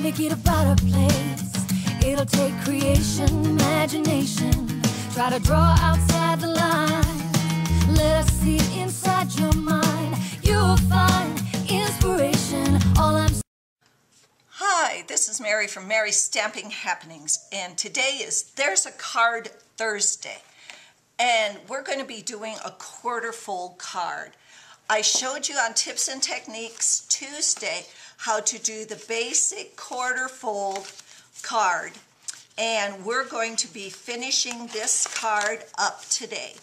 make it a better place. It'll take creation, imagination. Try to draw outside the line. Let us see inside your mind. You'll find inspiration. All I'm Hi, this is Mary from Mary's Stamping Happenings, and today is There's a Card Thursday, and we're going to be doing a quarter fold card. I showed you on Tips and Techniques Tuesday how to do the basic quarter fold card, and we're going to be finishing this card up today.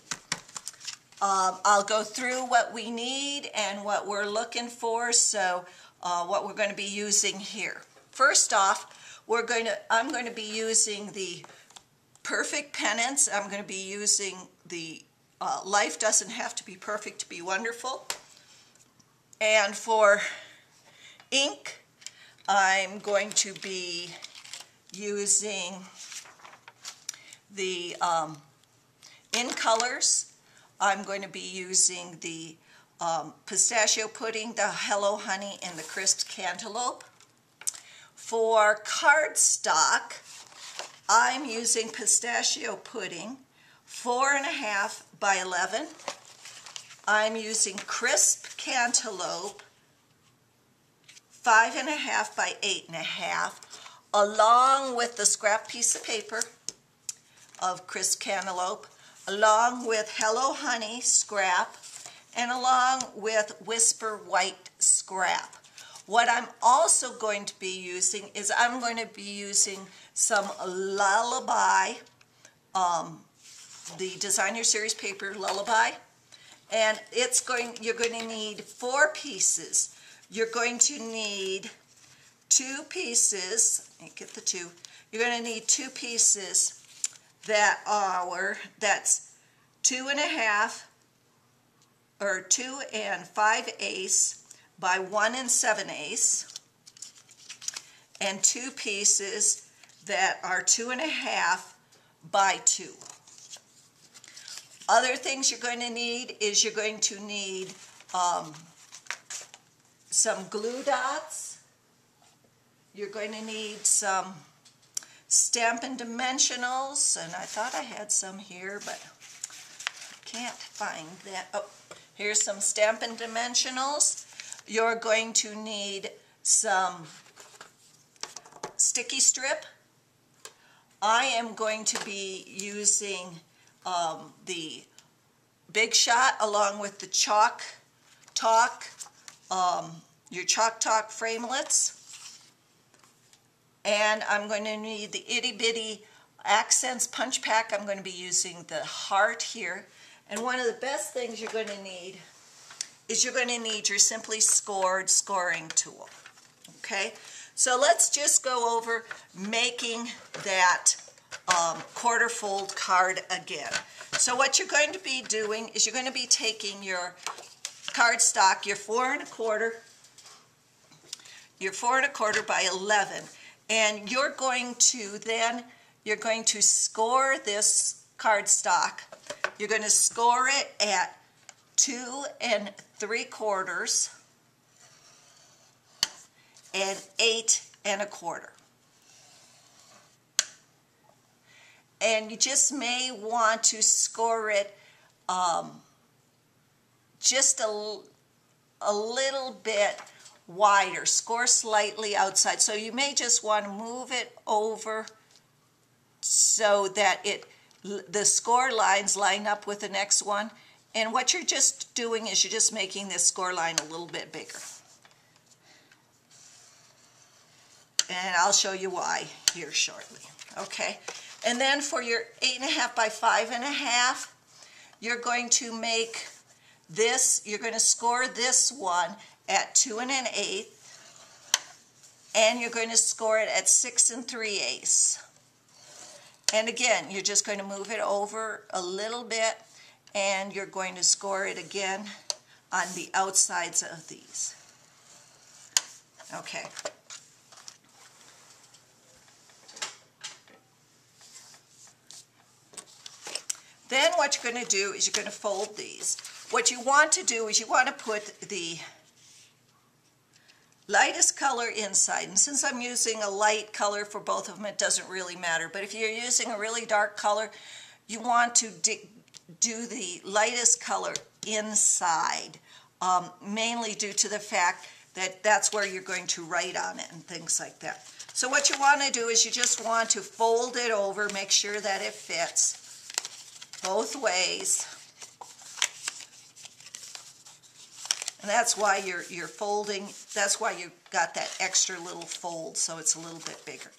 I'll go through what we need and what we're looking for, so what we're going to be using here. First off, I'm going to be using the Perfect Pennants. I'm going to be using the Life Doesn't Have to Be Perfect to Be Wonderful. And for ink, I'm going to be using the in colors. I'm going to be using the Pistachio Pudding, the Hello Honey, and the Crisp Cantaloupe. For cardstock, I'm using Pistachio Pudding, 4.5 by 11. I'm using Crisp Cantaloupe, 5.5 by 8.5, along with the scrap piece of paper of Crisp Cantaloupe, along with Hello Honey scrap, and along with Whisper White scrap. What I'm also going to be using is I'm going to be using some Lullaby, the Designer Series paper Lullaby, and you're going to need 4 pieces. You're going to need 2 pieces. Let me get the 2. You're going to need 2 pieces that's 2.5 or 2 5/8 by 1 7/8, and 2 pieces that are 2.5 by 2. Other things you're going to need is you're going to need some glue dots. You're going to need some Stampin Dimensionals, and I thought I had some here, but I can't find that. Oh, here's some Stampin Dimensionals. You're going to need some sticky strip. I am going to be using the Big Shot along with the your Chalk Talk Framelits. And I'm going to need the Itty Bitty Accents Punch Pack. I'm going to be using the heart here. And one of the best things you're going to need is you're going to need your Simply Scored scoring tool. Okay, so let's just go over making that quarter fold card again. So what you're going to be doing is you're going to be taking your cardstock, your 4.25 by 11, and you're going to score this cardstock. You're going to score it at 2 3/4 and 8 1/4. And you just may want to score it just a little bit wider. Score slightly outside. So you may just want to move it over so that the score lines line up with the next one. And what you're just doing is you're just making this score line a little bit bigger. And I'll show you why here shortly. Okay. And then for your 8.5 by 5.5, you're going to make this, you're going to score this one at 2 1/8, and you're going to score it at 6 3/8. And again, you're just going to move it over a little bit, and you're going to score it again on the outsides of these. Okay. Then what you're going to do is you're going to fold these. What you want to do is you want to put the lightest color inside. And since I'm using a light color for both of them, it doesn't really matter. But if you're using a really dark color, you want to do the lightest color inside, mainly due to the fact that that's where you're going to write on it and things like that. So what you want to do is you just want to fold it over, make sure that it fits both ways. And that's why you're folding, that's why you got that extra little fold, so it's a little bit bigger.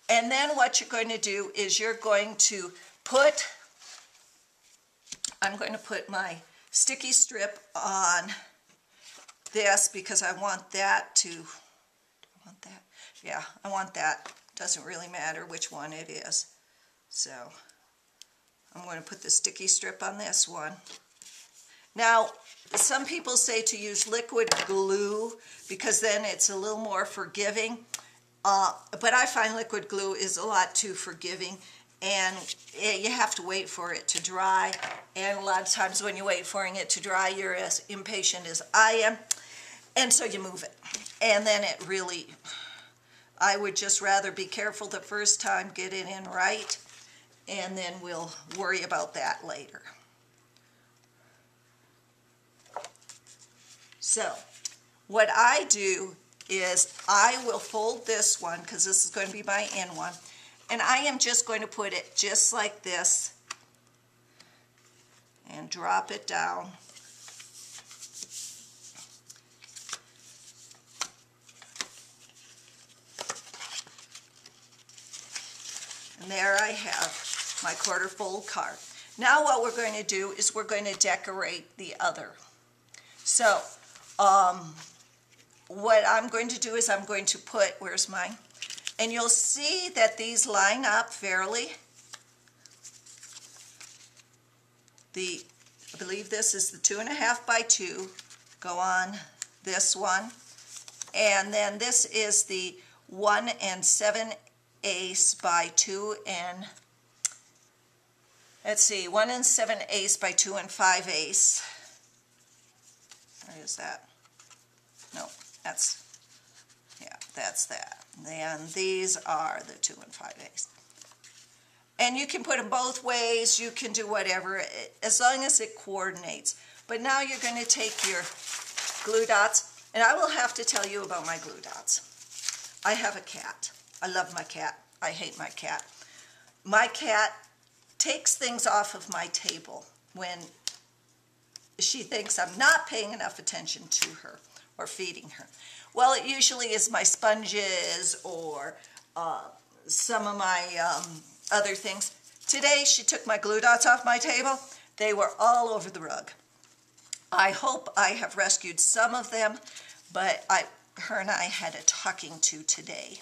And then what you're going to do is you're going to put, I'm going to put my sticky strip on this because I want that to, do I want that? Yeah, I want that. Doesn't really matter which one it is. So I'm going to put the sticky strip on this one. Now, some people say to use liquid glue because then it's a little more forgiving, but I find liquid glue is a lot too forgiving, and you have to wait for it to dry, and a lot of times when you wait for it to dry, you're as impatient as I am, and so you move it, and then it really, I would just rather be careful the first time, get it in right, and then we'll worry about that later. So what I do is I will fold this one, because this is going to be my in one, and I am just going to put it just like this and drop it down. And there I have my quarter fold card. Now what we're going to do is we're going to decorate the other. So what I'm going to do is I'm going to put, where's mine? And you'll see that these line up fairly. I believe this is the 2.5 by 2. Go on this one. And then this is the 1 7/8 by 2 and, let's see, 1 7/8 by 2 5/8. Where is that? No, that's, yeah, that's that. Then these are the 2 5/8. And you can put them both ways, you can do whatever, as long as it coordinates. But now you're going to take your glue dots, and I will have to tell you about my glue dots. I have a cat. I love my cat. I hate my cat. My cat takes things off of my table when she thinks I'm not paying enough attention to her or feeding her. Well, it usually is my sponges or some of my other things. Today, she took my glue dots off my table. They were all over the rug. I hope I have rescued some of them, but her and I had a talking to today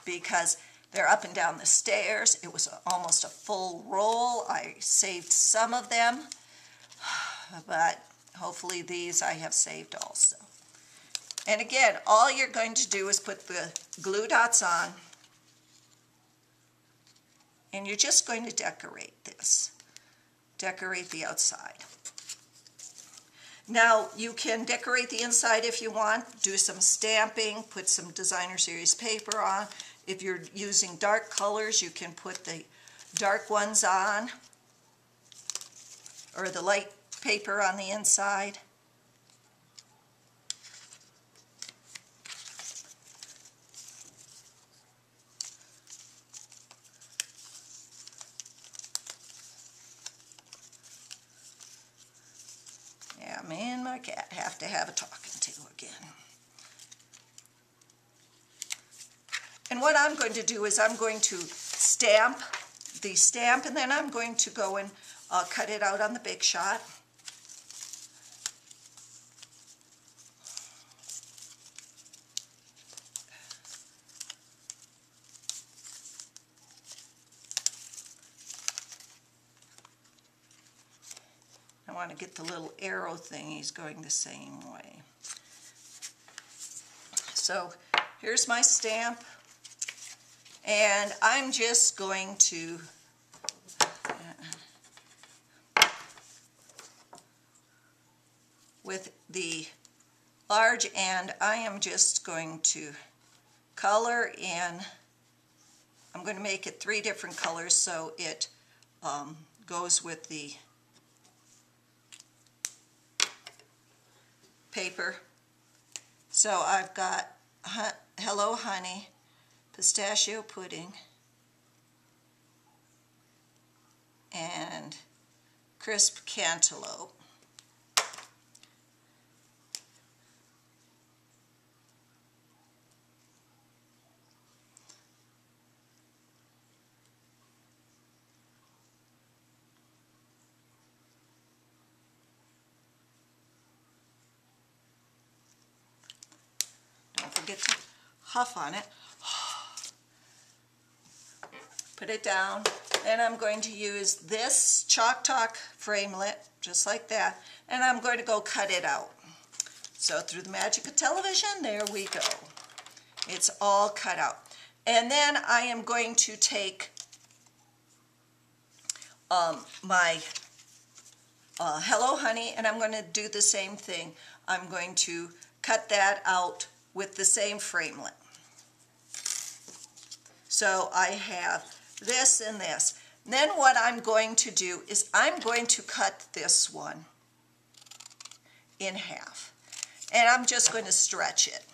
because they're up and down the stairs. It was almost a full roll. I saved some of them, but hopefully these I have saved also. And again, all you're going to do is put the glue dots on, and you're just going to decorate this. Decorate the outside. Now, you can decorate the inside if you want. Do some stamping, put some designer series paper on. If you're using dark colors, you can put the dark ones on, or the light paper on the inside. Yeah, me and my cat have to have a talking to again. And what I'm going to do is I'm going to stamp the stamp, and then I'm going to go and cut it out on the Big Shot. I want to get the little arrow thingies going the same way. So here's my stamp, and I'm just going to with the large, and I am just going to color in. I'm going to make it 3 different colors so it goes with the paper. So I've got Hello Honey, Pistachio Pudding, and Crisp Cantaloupe. Don't forget to huff on it. Put it down. Then I'm going to use this Chalk Talk Framelit, just like that, and I'm going to go cut it out. So through the magic of television, there we go. It's all cut out. And then I am going to take my Hello Honey, and I'm going to do the same thing. I'm going to cut that out with the same Framelit. So I have this and this. Then what I'm going to do is I'm going to cut this one in half. And I'm just going to stretch it.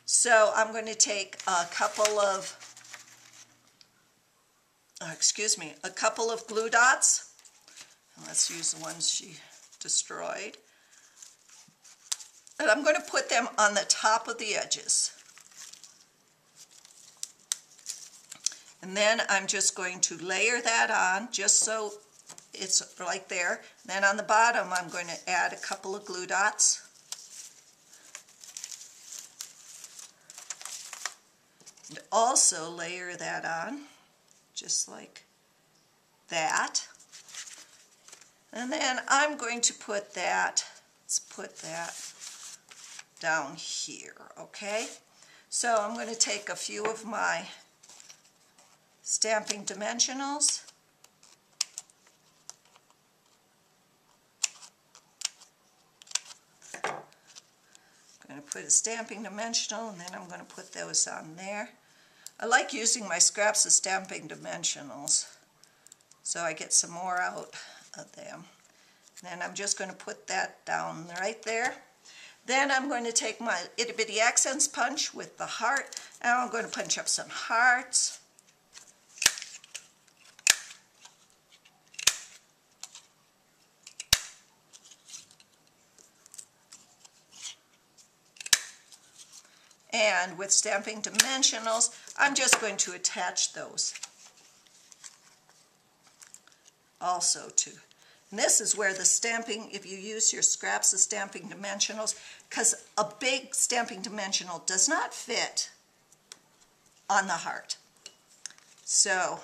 So I'm going to take a couple of, a couple of glue dots. Let's use the ones she destroyed. And I'm going to put them on the top of the edges. And then I'm just going to layer that on just so it's right there. Then on the bottom I'm going to add a couple of glue dots. And also layer that on just like that. And then I'm going to put that, let's put that down here, okay? So I'm going to take a few of my Stampin Dimensionals. I'm going to put a Stampin Dimensional, and then I'm going to put those on there. I like using my scraps of Stampin Dimensionals, so I get some more out of them. Then I'm just going to put that down right there. Then I'm going to take my Itty Bitty Accents punch with the heart, and I'm going to punch up some hearts. And with Stampin Dimensionals, I'm just going to attach those also to. And this is where the stamping, if you use your scraps of Stampin Dimensionals, because a big Stampin Dimensional does not fit on the heart. So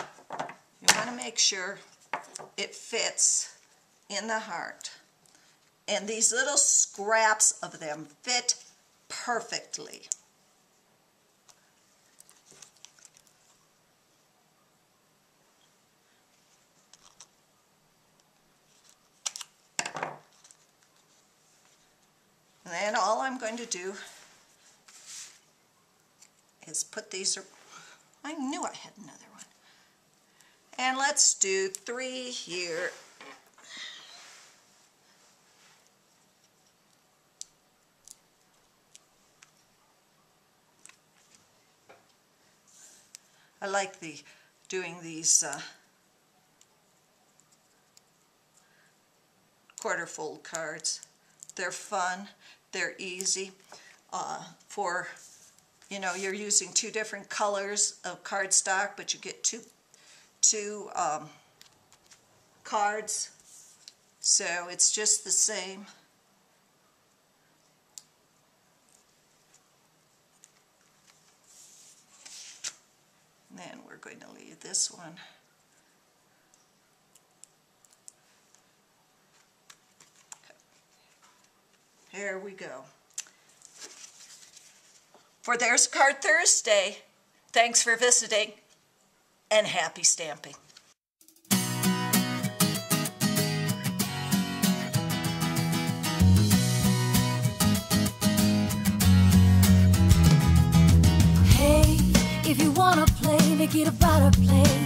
you want to make sure it fits in the heart. And these little scraps of them fit perfectly. And then all I'm going to do is put these, I knew I had another one. And let's do 3 here. I like doing these quarter fold cards. They're fun, they're easy. For, you know, you're using 2 different colors of cardstock, but you get two cards, so it's just the same. Then we're going to leave this one. Here we go. For There's a Card Thursday, thanks for visiting, and happy stamping. make it a brighter place.